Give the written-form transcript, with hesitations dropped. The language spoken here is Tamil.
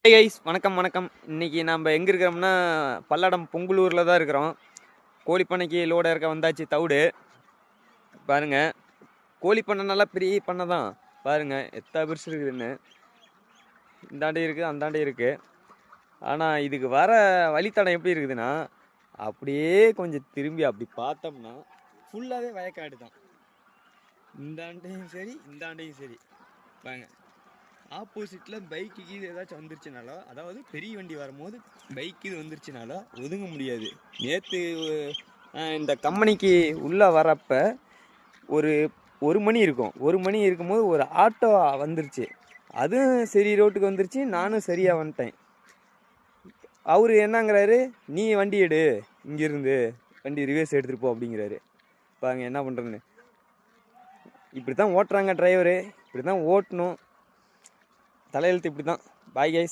ஹே கைஸ், வணக்கம் வணக்கம். இன்னைக்கு நம்ம எங்கே இருக்கிறோம்னா பல்லடம் பொங்கலூரில் தான் இருக்கிறோம். கோழிப்பண்ணைக்கு லோட இருக்க வந்தாச்சு தவிடு. பாருங்க, கோழிப்பண்ணை நல்லா பெரிய பண்ணை தான். பாருங்க எத்தனை பெருசு இருக்குதுன்னு. இந்தாண்டி இருக்குது, அந்தாண்டி இருக்குது. ஆனால் இதுக்கு வர வழித்தடம் எப்படி இருக்குதுன்னா, அப்படியே கொஞ்சம் திரும்பி அப்படி பார்த்தோம்னா ஃபுல்லாகவே வயக்காடு தான். இந்தாண்டையும் சரி, இந்தாண்டையும் சரி. பாருங்க, ஆப்போசிட்டில் பைக்கு இது ஏதாச்சும் வந்துருச்சுனாலோ, அதாவது பெரிய வண்டி வரும்போது பைக்கு இது வந்துருச்சுனாலோ ஒதுங்க முடியாது. நேற்று இந்த கம்பெனிக்கு உள்ளே வரப்ப ஒரு மணி இருக்கும். 1 மணி இருக்கும்போது ஒரு ஆட்டோ வந்துருச்சு. அதுவும் சரி ரோட்டுக்கு வந்துருச்சு. நானும் சரியாக வந்துட்டேன். அவர் என்னங்கிறாரு, நீ வண்டி எடு, இங்கேருந்து வண்டி ரிவர்ஸ் எடுத்துகிட்டு போ அப்படிங்கிறாரு. பாருங்க என்ன பண்ணுறதுன்னு. இப்படி தான் ஓட்டுறாங்க டிரைவரு, இப்படி தான் ஓட்டணும். தலையெழுத்து இப்படி தான். Bye guys.